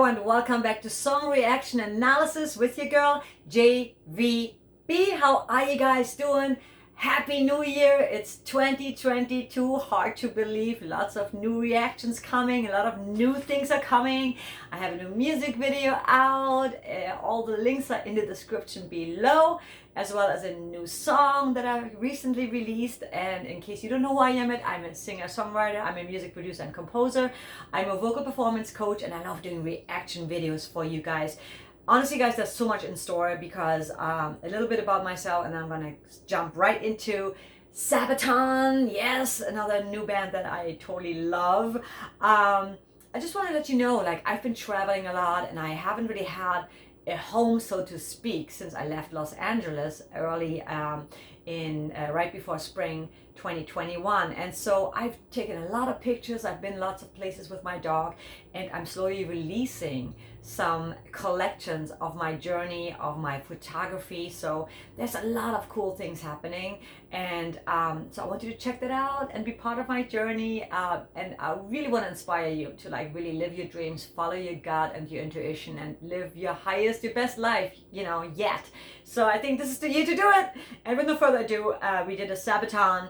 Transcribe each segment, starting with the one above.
Hello and welcome back to Song Reaction Analysis with your girl JVB. How are you guys doing? Happy New Year! It's 2022. Hard to believe. Lots of new reactions coming. A lot of new things are coming. I have a new music video out. All the links are in the description below, as well as a new song that I recently released. And in case you don't know who I am, I'm a singer-songwriter, I'm a music producer and composer, I'm a vocal performance coach, and I love doing reaction videos for you guys. Honestly, guys, there's so much in store because a little bit about myself, and I'm gonna jump right into Sabaton. Yes, another new band that I totally love. I just want to let you know, like, I've been traveling a lot and I haven't really had a home, so to speak, since I left Los Angeles early right before spring 2021. And so I've taken a lot of pictures, I've been lots of places with my dog, and I'm slowly releasing some collections of my journey, of my photography. So there's a lot of cool things happening, and so I want you to check that out and be part of my journey. And I really want to inspire you to, like, really live your dreams, follow your gut and your intuition, and live your highest, your best life, yet. So I think this is the year to do it. And with no further ado, we did a Sabaton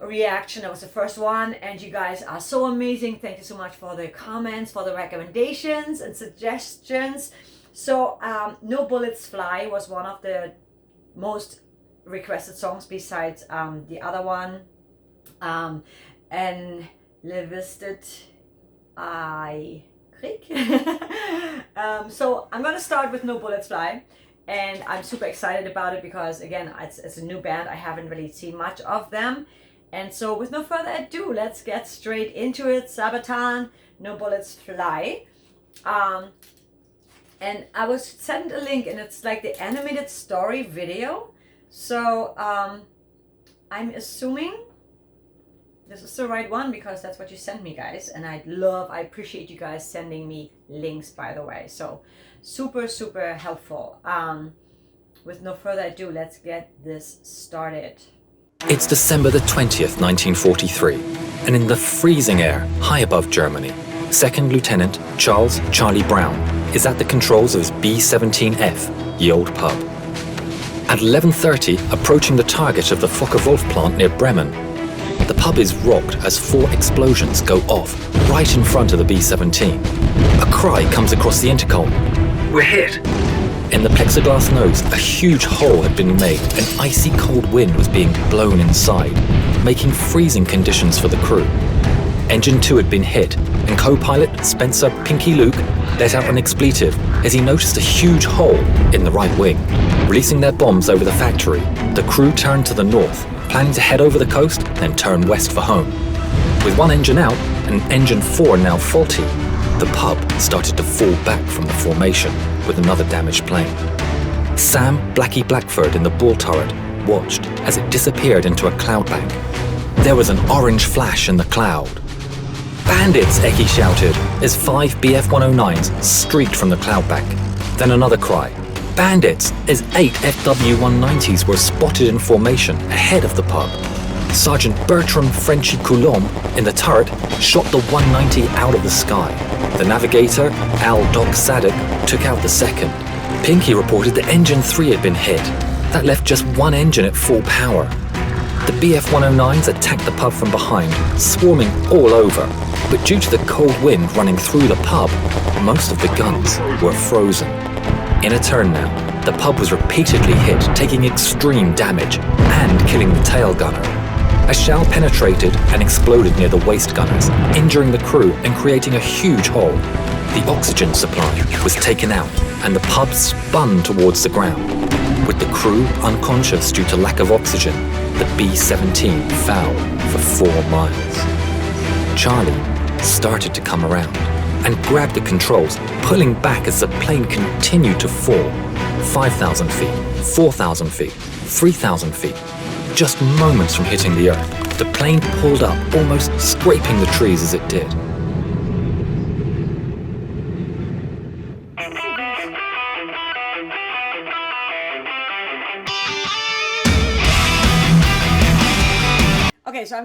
reaction. That was the first one, and you guys are so amazing. Thank you so much for the comments, for the recommendations and suggestions. So No Bullets Fly was one of the most requested songs, besides the other one, and Levistet I Krieg. So I'm gonna start with No Bullets Fly, and I'm super excited about it because, again, it's a new band. I haven't really seen much of them. And so with no further ado, let's get straight into it. Sabaton, No Bullets Fly. And I was sent a link, and it's like the animated story video. So I'm assuming this is the right one because that's what you sent me, guys. And I appreciate you guys sending me links, by the way. So super, super helpful. With no further ado, let's get this started. It's December the 20th, 1943, and in the freezing air high above Germany, Second Lieutenant Charles Charlie Brown is at the controls of his B-17F, ye old pub. At 11:30, approaching the target of the Focke-Wulf plant near Bremen, the pub is rocked as 4 explosions go off right in front of the B-17. A cry comes across the intercom. "We're hit!" In the plexiglass nose, a huge hole had been made, and icy cold wind was being blown inside, making freezing conditions for the crew. Engine 2 had been hit, and co-pilot Spencer Pinky Luke let out an expletive as he noticed a huge hole in the right wing. Releasing their bombs over the factory, the crew turned to the north, planning to head over the coast, then turn west for home. With one engine out and engine 4 now faulty, the pub started to fall back from the formation with another damaged plane. Sam Blackie Blackford in the bull turret watched as it disappeared into a cloud bank. There was an orange flash in the cloud. "Bandits!" Eckie shouted as 5 BF-109s streaked from the cloud bank. Then another cry, "Bandits!" as 8 FW-190s were spotted in formation ahead of the pub. Sergeant Bertram Frenchy Coulomb in the turret shot the 190 out of the sky. The navigator, Al Doc Sadek, took out the second. Pinky reported that engine 3 had been hit. That left just one engine at full power. The BF-109s attacked the pub from behind, swarming all over. But due to the cold wind running through the pub, most of the guns were frozen. In a turn now, the pub was repeatedly hit, taking extreme damage and killing the tail gunner. A shell penetrated and exploded near the waist gunners, injuring the crew and creating a huge hole. The oxygen supply was taken out, and the pub spun towards the ground. With the crew unconscious due to lack of oxygen, the B-17 fell for 4 miles. Charlie started to come around and grabbed the controls, pulling back as the plane continued to fall. 5,000 feet, 4,000 feet, 3,000 feet. Just moments from hitting the earth, the plane pulled up, almost scraping the trees as it did. Okay, so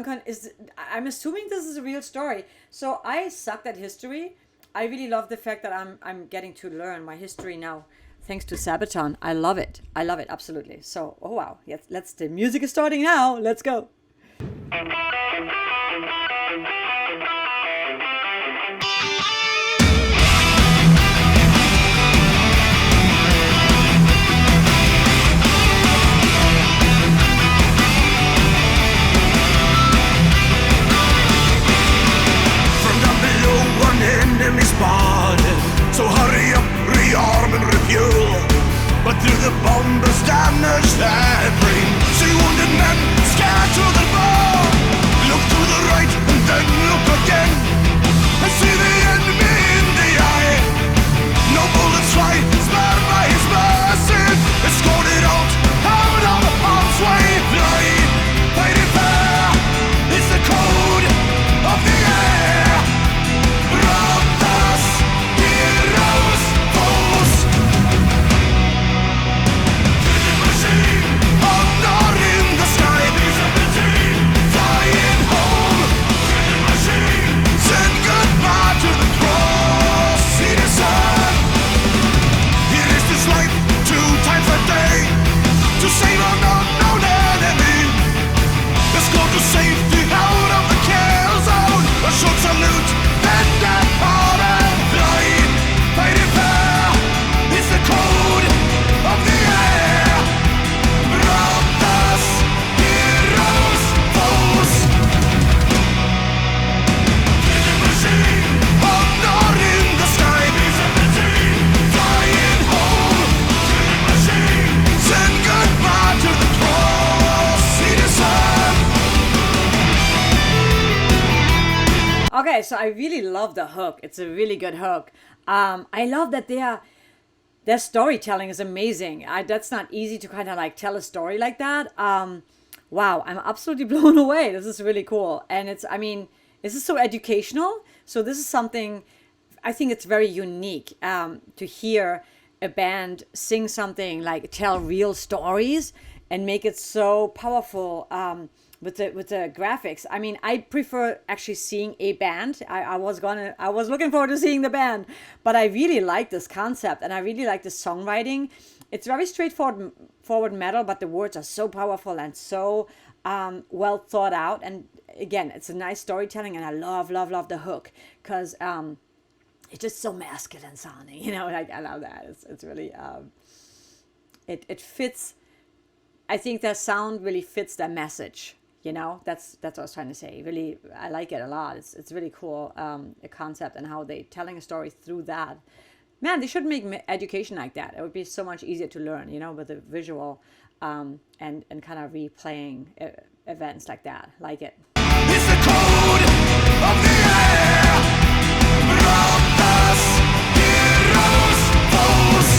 I'm assuming this is a real story. So I sucked at history. I really love the fact that I'm getting to learn my history now, thanks to Sabaton. I love it. I love it, absolutely. So, oh wow, yes, the music is starting now. Let's go. Enemy spotted, so hurry up, rearm and refuel. But through the bombers' damaged airplane, see wounded men scatter the ball. Look to the right and then look again, and see the enemy in the eye. No bullets fly, spared by his mercy. Escorted out of harm's way. Flying, fighting fair, is the code of the air. Save an unknown enemy. Let's go to safety out of the kill zone. A short salute, then death pardon. Flying, fighting fair, is the code of the air. Brothers, heroes, foes. Killing machine, honor in the sky. Flying home, killing machine. Send goodbye to the cross, citizen. Okay, so I really love the hook. It's a really good hook. I love that their storytelling is amazing. That's not easy to kind of like tell a story like that. Wow, I'm absolutely blown away. This is really cool. And this is so educational. So this is something, I think it's very unique to hear a band sing something like tell real stories and make it so powerful with the graphics. I mean, I prefer actually seeing a band. I was looking forward to seeing the band, but I really like this concept and I really like the songwriting. It's very straightforward metal, but the words are so powerful and so well thought out. And again, it's a nice storytelling, and I love the hook because it's just so masculine sounding, like I love that. It's really, it fits. I think that sound really fits that message, that's what I was trying to say. Really, I like it a lot. It's really cool, a concept and how they telling a story through that. Man, they should make education like that. It would be so much easier to learn, with the visual, and kind of replaying events like that. Like it. It's the code of the air. Brothers, heroes, foes.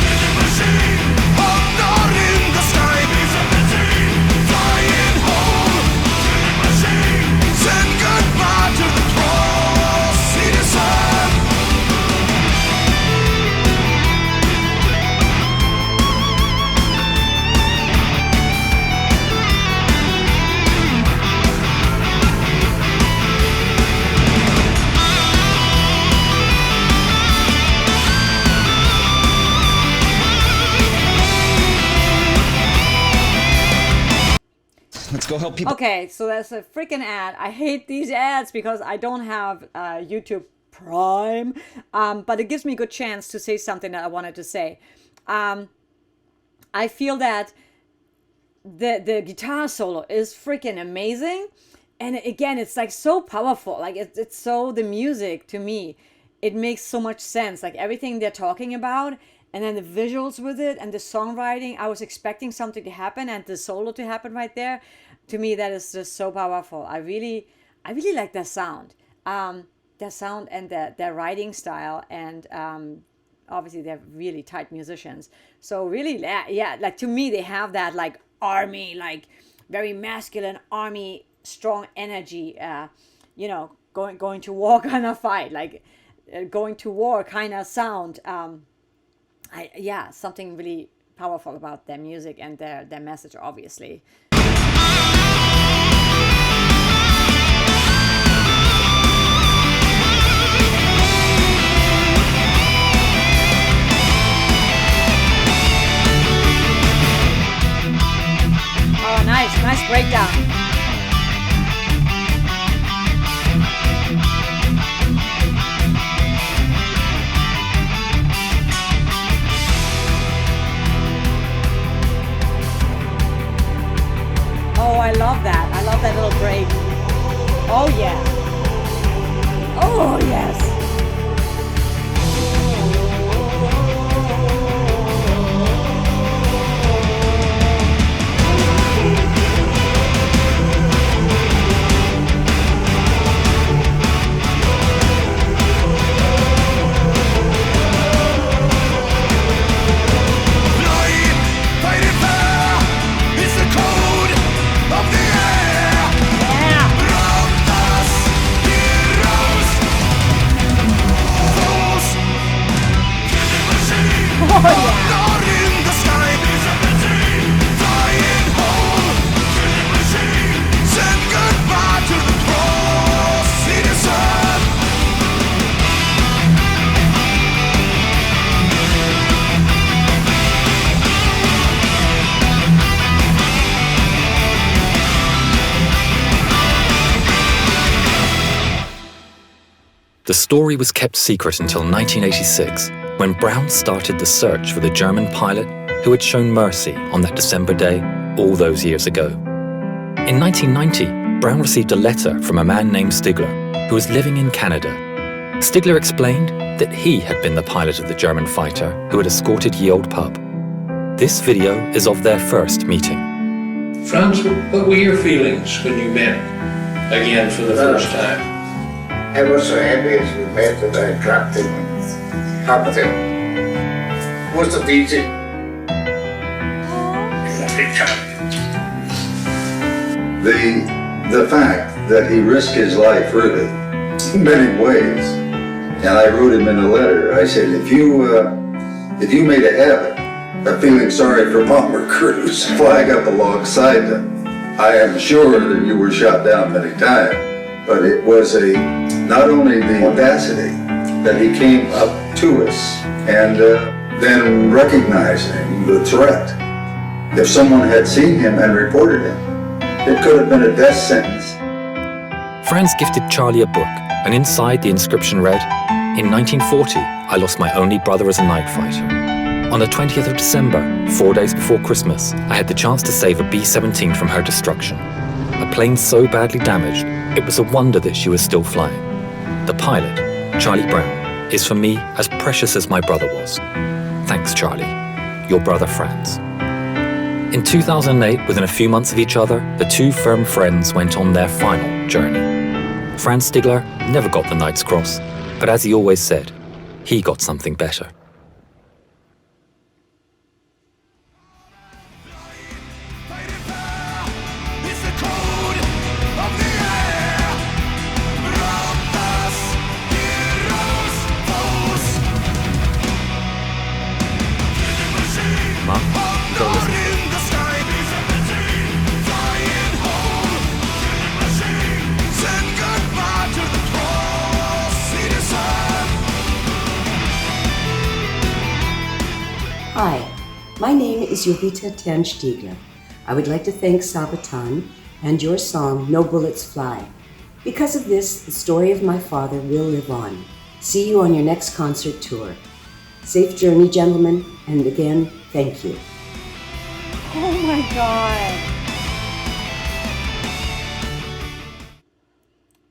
Killing machine, honor in the sky. Flying home, killing machine. Send goodbye to the cross, citizen. Let's go help people. Okay, so that's a freaking ad. I hate these ads because I don't have YouTube Prime, but it gives me a good chance to say something that I wanted to say. I feel that the guitar solo is freaking amazing, and again, it's like so powerful. Like it's so, the music to me, it makes so much sense. Like everything they're talking about, and then the visuals with it and the songwriting. I was expecting something to happen and the solo to happen right there. To me, that is just so powerful. I really like their sound. Their sound and their writing style, and obviously they're really tight musicians. So really, yeah, like to me, they have that like army, like very masculine army, strong energy. Going to war kind of fight, like going to war kind of sound. Something really powerful about their music and their message, obviously. Breakdown. Oh, I love that. I love that little break. Oh, yeah. Oh, yes. The story was kept secret until 1986, when Brown started the search for the German pilot who had shown mercy on that December day all those years ago. In 1990, Brown received a letter from a man named Stigler, who was living in Canada. Stigler explained that he had been the pilot of the German fighter who had escorted Ye Olde Pub. This video is of their first meeting. Franz, what were your feelings when you met again for the first time? I was so happy as we met that I dropped him and hugged him. Wasn't easy. The fact that he risked his life really in many ways, and I wrote him in a letter. I said, if you made a habit of feeling sorry for bomber crews, flag up alongside them, I am sure that you were shot down many times. But it was not only the audacity that he came up to us and then recognizing the threat. If someone had seen him and reported him, it could have been a death sentence. Franz gifted Charlie a book, and inside the inscription read, "In 1940, I lost my only brother as a night fighter. On the 20th of December, 4 days before Christmas, I had the chance to save a B-17 from her destruction. A plane so badly damaged, it was a wonder that she was still flying. The pilot, Charlie Brown, is for me as precious as my brother was. Thanks, Charlie. Your brother Franz." In 2008, within a few months of each other, the two firm friends went on their final journey. Franz Stigler never got the Knight's Cross, but as he always said, he got something better. Hi, my name is Jovita Tan Stiegler. I would like to thank Sabaton and your song, No Bullets Fly. Because of this, the story of my father will live on. See you on your next concert tour. Safe journey, gentlemen, and again, thank you. Oh my God.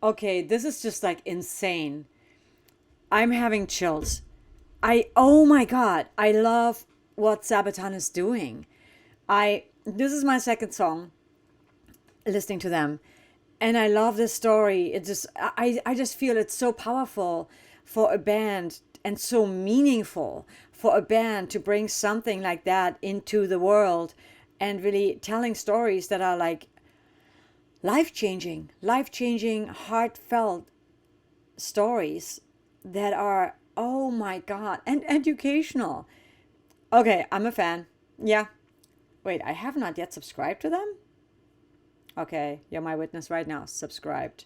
Okay, this is just like insane. I'm having chills. Oh my God, I love what Sabaton is doing. This is my second song listening to them, and I love this story. I just feel it's so powerful for a band and so meaningful for a band to bring something like that into the world and really telling stories that are like life-changing, heartfelt stories that are, oh my God, and educational. Okay, I'm a fan. Yeah. Wait, I have not yet subscribed to them? Okay, you're my witness right now. Subscribed.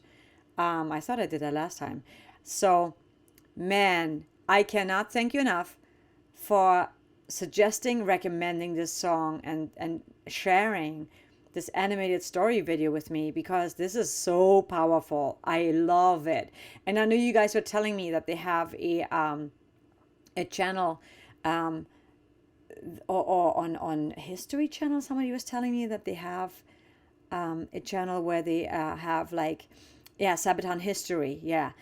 I thought I did that last time. So, man, I cannot thank you enough for suggesting, recommending this song and sharing this animated story video with me, because this is so powerful. I love it. And I know you guys were telling me that they have a channel, or on History Channel. Somebody was telling me that they have a channel where they have like, yeah, Sabaton history. Yeah.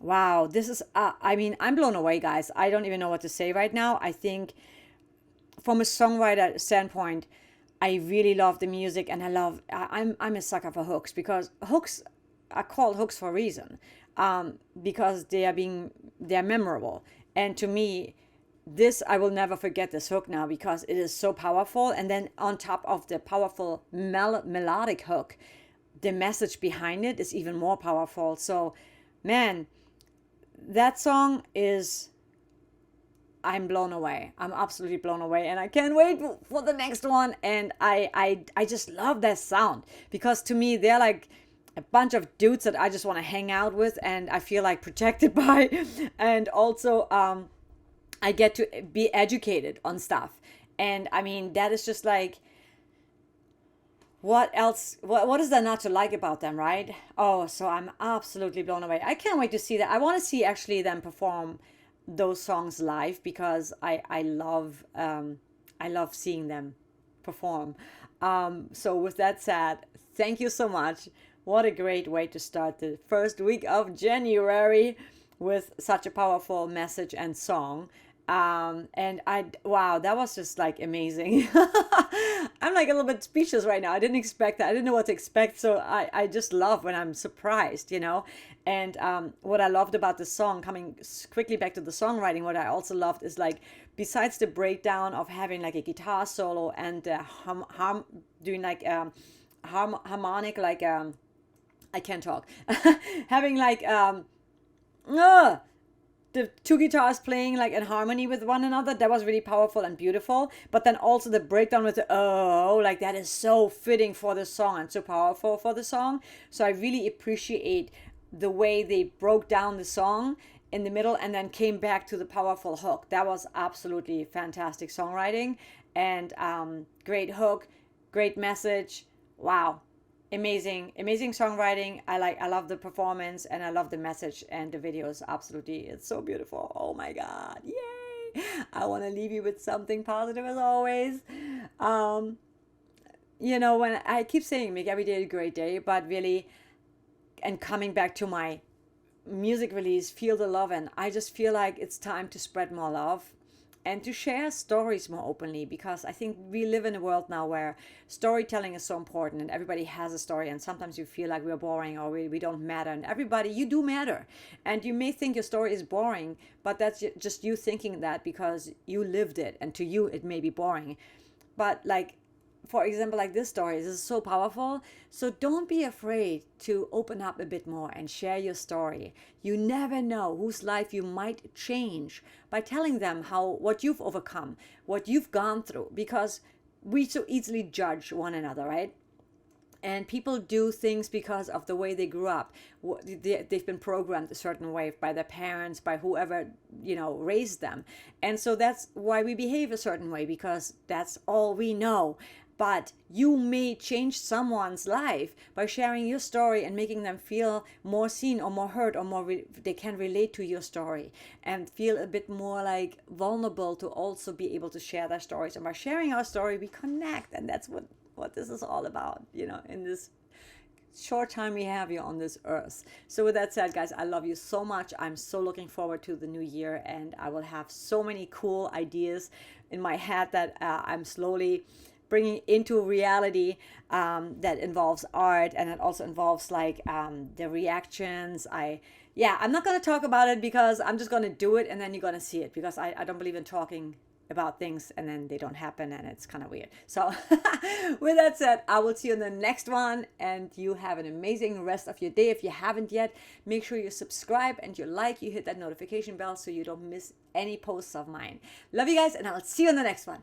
Wow, this is, I mean, I'm blown away, guys. I don't even know what to say right now. I think from a songwriter standpoint, I really love the music, and I'm a sucker for hooks, because hooks are called hooks for a reason, because they're memorable. And to me, this, I will never forget this hook now, because it is so powerful. And then on top of the powerful melodic hook, the message behind it is even more powerful. So, man, that song is, I'm blown away. I'm absolutely blown away, and I can't wait for the next one. And I just love that sound, because to me, they're like a bunch of dudes that I just want to hang out with, and I feel like protected by. And also, I get to be educated on stuff. And I mean, that is just like, what else? What is there not to like about them, right? Oh, so I'm absolutely blown away. I can't wait to see that. I want to see actually them perform those songs live, because I love seeing them perform. So with that said, thank you so much. What a great way to start the first week of January with such a powerful message and song. And wow, that was just like amazing. I'm like a little bit speechless right now. I didn't expect that. I didn't know what to expect. So I just love when I'm surprised, you know. And what I loved about the song, coming quickly back to the songwriting, what I also loved is like, besides the breakdown of having like a guitar solo and doing like harmonic, like I can't talk, having like the two guitars playing like in harmony with one another, that was really powerful and beautiful. But then also the breakdown with the like, that is so fitting for the song and so powerful for the song. So I really appreciate the way they broke down the song in the middle and then came back to the powerful hook. That was absolutely fantastic songwriting, and great hook, great message. Wow. Amazing songwriting. I love the performance, and I love the message, and the videos. Absolutely, it's so beautiful. Oh my God, yay! I want to leave you with something positive as always. You know, when I keep saying make every day a great day, but really, and coming back to my music release, Feel the Lovin', I just feel like it's time to spread more love and to share stories more openly, because I think we live in a world now where storytelling is so important, and everybody has a story, and sometimes you feel like we're boring, or we don't matter. And everybody, you do matter. And you may think your story is boring, but that's just you thinking that because you lived it, and to you it may be boring. But like, for example, like this story, this is so powerful. So don't be afraid to open up a bit more and share your story. You never know whose life you might change by telling them what you've overcome, what you've gone through, because we so easily judge one another, right? And people do things because of the way they grew up. They've been programmed a certain way by their parents, by whoever, you know, raised them. And so that's why we behave a certain way, because that's all we know. But you may change someone's life by sharing your story and making them feel more seen or more heard, or more they can relate to your story and feel a bit more like vulnerable to also be able to share their stories. And by sharing our story, we connect. And that's what this is all about, you know, in this short time we have here on this earth. So with that said, guys, I love you so much. I'm so looking forward to the new year, and I will have so many cool ideas in my head that I'm slowly bringing into reality, that involves art, and it also involves like the reactions. I'm not going to talk about it, because I'm just going to do it, and then you're going to see it, because I don't believe in talking about things and then they don't happen, and it's kind of weird. So with that said, I will see you in the next one, and you have an amazing rest of your day. If you haven't yet, make sure you subscribe and you hit that notification bell so you don't miss any posts of mine. Love you guys, and I'll see you in the next one.